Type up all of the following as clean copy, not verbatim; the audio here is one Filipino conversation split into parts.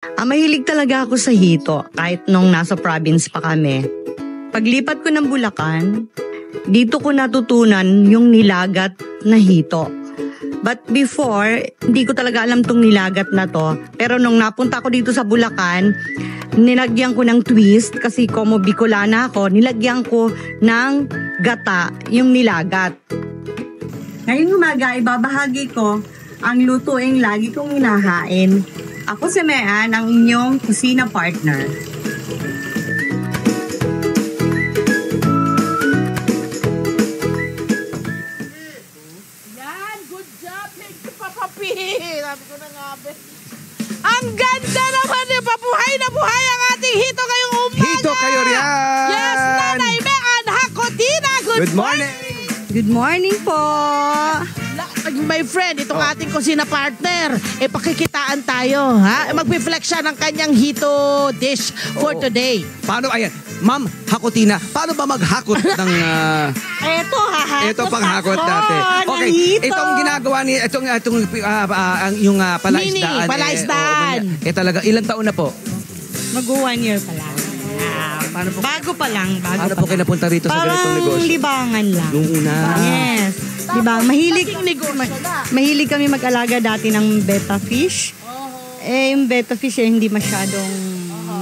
Mahilig talaga ako sa hito kahit nung nasa province pa kami. Paglipat ko ng Bulacan, dito ko natutunan yung nilagat na hito. But before, hindi ko talaga alam tong nilagat na to. Pero nung napunta ko dito sa Bulacan, nilagyan ko ng twist kasi como Bicolana ako, nilagyan ko ng gata, yung nilagat. Ngayong umaga, ibabahagi ko ang lutuing lagi kong hinahain. Ako si Mean, ang inyong kusina partner. Yan, good job. Thank you, Papa P. Sabi ko na nga, be. Ang ganda naman eh. Pabuhay na buhay ang ating hito ngayong umaga. Hito kayo riyan! Yes, Nanay Mean Hacotina. Good morning! Good morning po! My friend, itong ating kusina partner, pakikitaan tayo, ha? Magpi-flex siya ng kanyang hito dish for today. Paano, ayan, Ma'am Hacotina, paano ba maghakot ng... Eto, hahakot ito pang hakot ako natin. Okay, ng hito. itong ginagawa ni... yung palaisdaan. Palaisdaan. Talaga, ilang taon na po? Mag-1 year pa lang. Paano po? Bago pa lang. Paano po kayo napunta rito sa ganitong Parang negosyo? libangan lang. Yung una. Yes. Diba? Mahilig kami mag-alaga dati ng betta fish. Yung betta fish hindi masyadong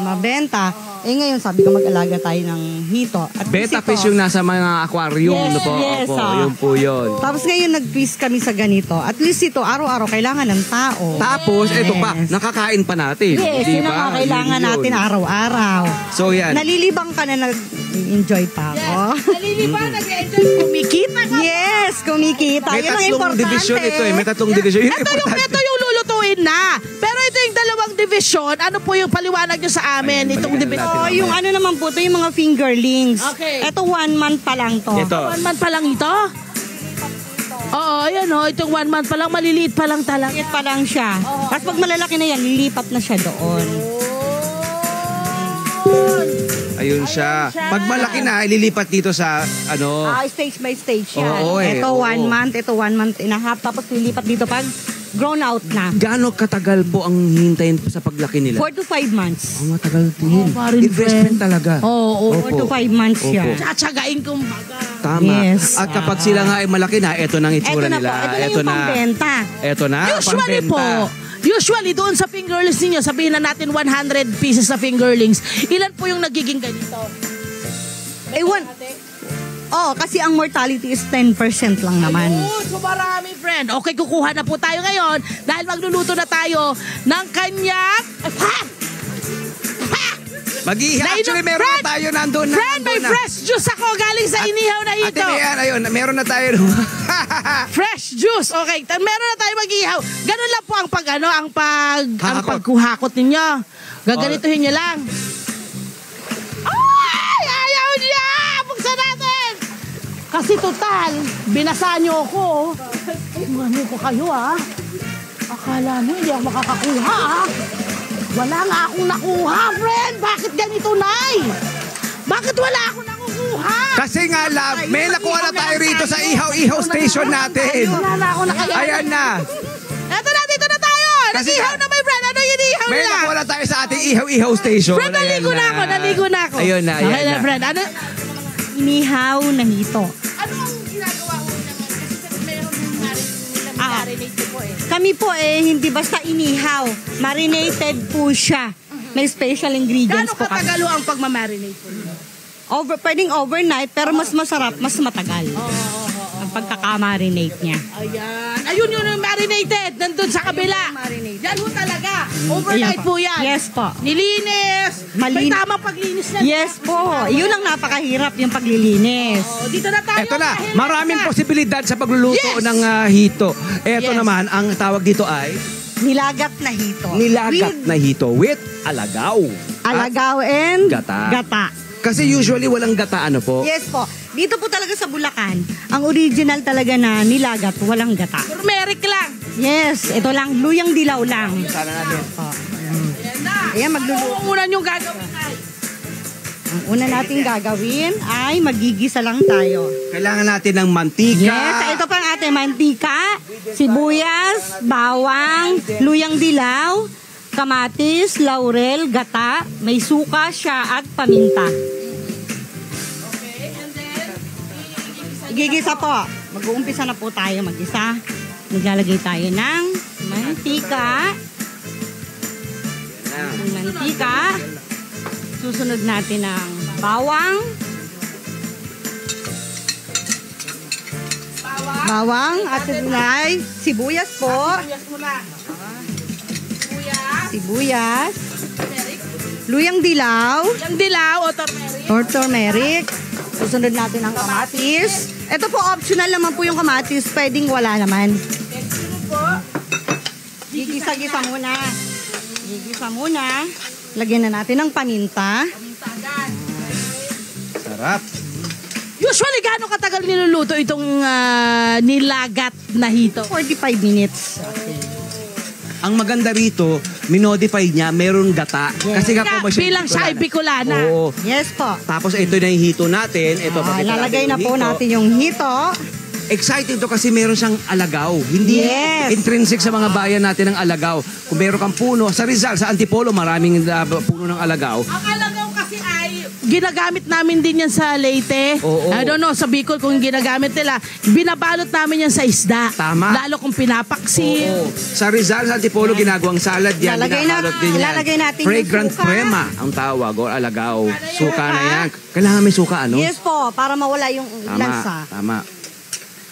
mabenta. Ngayon sabi ko mag-alaga tayo ng hito. At Betta fish yung nasa mga aquarium. Yes, no po? yes, Opo, yun po yun. Tapos ngayon nag-twist kami sa ganito. At least ito, araw-araw kailangan ng tao. Tapos, ito pa, nakakain pa natin. Yes, di yun ba? ang kailangan Yun. natin araw-araw. So yan. Nalilibang ka na nag-enjoy pa ako. Nalilipan, nag-enjoy, kumikita ka. Yes, kumikita. May Yun ang tatlong importante. division ito eh. May tatlong division. Yun Ito yung lulutuin na. Pero ito yung dalawang division. Ano po yung paliwanag nyo sa amin? Ayan, Itong balikan division. Oh, yung ano naman po, ito yung mga fingerlings. Okay. Ito 1 month pa lang to. Ito. 1 month pa lang ito? Oo, ayan o. Itong 1 month pa lang, maliliit pa lang talaga. Liit pa lang siya. Tapos pag malalaki na yan, lilipat na siya doon. Ayun siya. Pag malaki na, ililipat dito sa ano. Stage by stage yan. Oo, Ito oo. 1 month, ito 1 month and a half. Tapos lilipat dito pag grown out na. Gaano katagal po ang hintayin sa paglaki nila? 4 to 5 months. Ang matagal din. parin Investment friend. talaga. Oo. 4 to 5 months Opo. yan. Tsatsagain kong baga. Tama. Yes. At kapag sila nga ay malaki na, eto nang Ito itsura na nila. po. Ito na yung pambenta. Eto na. Usually pambenta. usually doon sa fingerlings ninyo, sabihin na natin 100 pieces na fingerlings, ilan po yung nagiging ganito? Kasi ang mortality is 10% lang naman. Ayun, so marami friend. Okay, kukuha na po tayo ngayon dahil magluluto na tayo ng kanyang... Actually, meron na tayo nandun na. Friend, may fresh juice ako galing sa inihaw na Ate hito. Mayan, ayun, meron na tayo. Fresh juice. Okay, meron na tayo mag-ihaw. Ganun lang po ang ang pagkuhakot ninyo. Gaganituhin nyo lang. Ay! Ayaw niya! Buksan natin! Kasi total, binasa nyo ako. Ano ko kayo Akala nyo hindi ako makakakuha Wala nga akong nakuha, friend. Bakit ganito, Nay? Bakit wala akong nakukuha? Kasi nga, love, may nakuha na tayo rito sa ihaw-ihaw station natin. Wala na ako nakagaya. Ayan na. Eto na, dito na tayo. Kasi Nag-ihaw na, my friend. Ano yung ihaw May na? nakuha na tayo sa ating ihaw-ihaw station. Friend, naligo na ako. Ayun na, Okay na, friend. Ano Inihaw na hito. ang ginagawa ko naman? Kasi meron yung marinate po Kami po hindi basta inihaw. Marinated po siya. May special ingredients Gano'ng po kami. katagalo ang pagmamarinate po? Pwedeng overnight, pero mas masarap, mas matagal. Ang pagkakamarinate niya. Ayan. Ayun yung marinated. Nandun sa kabila. Yan ho talaga. Overnight Ayan po yan. Yes po. Nilinis. May tamang paglinis na. Yes po. Yun ang napakahirap, yung paglilinis. Dito na tayo. Ito na, dahil maraming nasa- posibilidad sa pagluluto Yes! ng hito. Ito Yes. naman, ang tawag dito ay Nilagat na hito. nilagat na hito with alagaw. Alagaw and Gata. gata. Kasi usually walang gata, ano po? Yes po. Dito po talaga sa Bulacan, ang original talaga na nilagat, walang gata. Turmeric lang. Yes, ito lang, luyang dilaw lang. Sana natin. Ayan na. Ayan, magluluto. Ano ang una niyong gagawin, Nay? Ang una nating gagawin ay magigisa lang tayo. Kailangan natin ng mantika. Yes, ito pa ang ating mantika, sibuyas, bawang, luyang dilaw, kamatis, laurel, gata, may suka siya at paminta. Okay, and then, Igigisa po. Mag-uumpisa na po tayo mag-isa. Naglalagay tayo ng mantika. Ng mantika. Susunod natin ng bawang. Bawang at sibuyas po. sibuyas muna. Sibuyas. Sibuyas. Turmeric. Luyang dilaw. Yung dilaw o turmeric. Or turmeric. Susunod natin ang kamatis. Ito po, optional naman po yung kamatis. Pwedeng wala naman. Next mo po. Gigisa-gisa muna. Gigisa muna. Lagyan na natin ng paminta. Paminta agad. Sarap. Usually, gaano katagal niluluto itong nilagat na hito? 45 minutes. Ang maganda rito, minodify niya, meron gata. Kasi nga po, Bilang siya ay Bicolana. Oo. Yes po. Tapos ito na yung hito natin. Ito, pakita Lalagay na natin po yung hito. natin yung hito. Excited to kasi meron siyang alagaw. Hindi Yes. intrinsic sa mga bayan natin ng alagaw. Kung meron kang puno, sa Rizal, sa Antipolo, maraming puno ng alagaw. Ang alagaw kasi ay ginagamit namin din yan sa Leyte. Oo. I don't know, sa Bicol kung ginagamit nila. Binabalot namin yan sa isda. Tama. Lalo kung pinapaksin. Oo. Sa Rizal, sa Antipolo, ginagawang salad yan. Binabalot din yan. Ilalagay natin yung Fragrant suka. crema ang tawag o alagaw. Suka na yan. Kailangan may suka, ano? Yes po, para mawala yung lansa. Tama.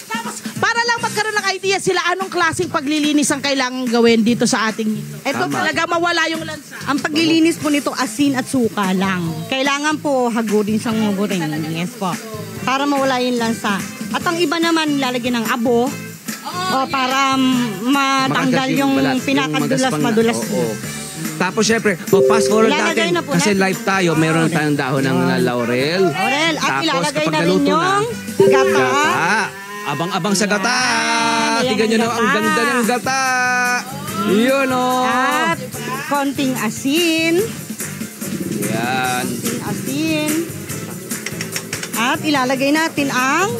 Tapos, para lang magkaroon ng idea sila anong klaseng paglilinis ang kailangan gawin dito sa ating hito. Ito Tama. talaga mawala yung lansa. Ang paglilinis po nito, asin at suka lang. Kailangan po hagurin siyang mabuting. Yes po. Para mawala yung lansa. At ang iba naman, lalagyan ng abo. Para matanggal Makagat yung balat, pinakadulas-madulas. Oo. Tapos syempre, fast forward Ilalagay natin. na po Kasi natin. live tayo, meron tayong dahon ng laurel. Laurel. At Tapos ilalagay kapag na rin naluto yung na, gata. Abang-abang sa gata. Ayan Tingnan nyo ang na, ang gata. ganda ng gata. Yun o. At konting asin. Yan. Konting asin. At ilalagay natin ang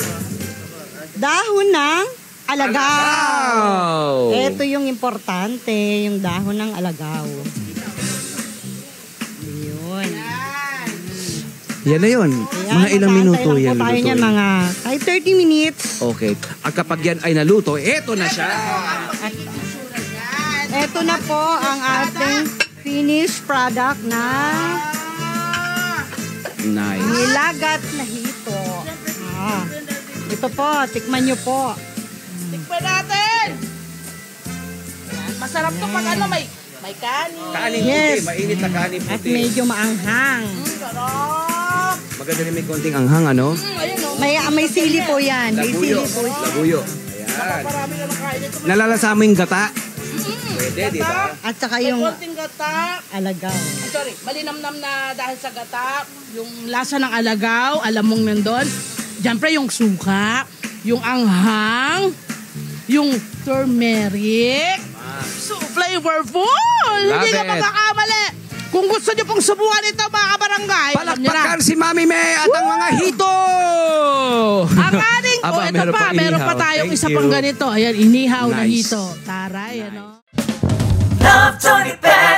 dahon ng alagaw. Ito yung importante, yung dahon ng alagaw. Yun. Yan na yun. Ayan, Mga ilang minuto mag-aantay yan. lang po tayo lutuin. niyan, mga kahit 30 minutes. Okay. At kapag yan ay naluto, eto na siya. Ito na po ang ating finished product na Nice. nilagat na hito. Ito po, tikman nyo po. Tikman natin! Yan. Masarap to pag ano, may kanin. Kanin Yes. puti. Mainit na kanin At puti. medyo maanghang. Sarap! Maganda rin may konting anghang, ano? Ayun o. May sili po yan. May Labuyo. sili po. Labuyo. Ayan. Marami na nakain ito. Nalalasa mo yung gata? Pwede, di ba? At saka May yung konting gata. alagaw. Sorry, malinamnam na dahil sa gata, yung lasa ng alagaw, alam mong nandun. Siyempre yung suka, yung anghang, yung turmeric. So flavorful! Hindi ka it. magkakamali. Kung gusto nyo pong subukan ito, mga kabarangay, alam nyo na. Palakpakan si Mami May at ang mga hito! Ang aning ko, Aba, ito meron pa, pang meron pa inihaw. tayong Thank isa you. pang ganito. Ayan, inihaw na Nice. hito. Taray, ano? Love Tony Bennett.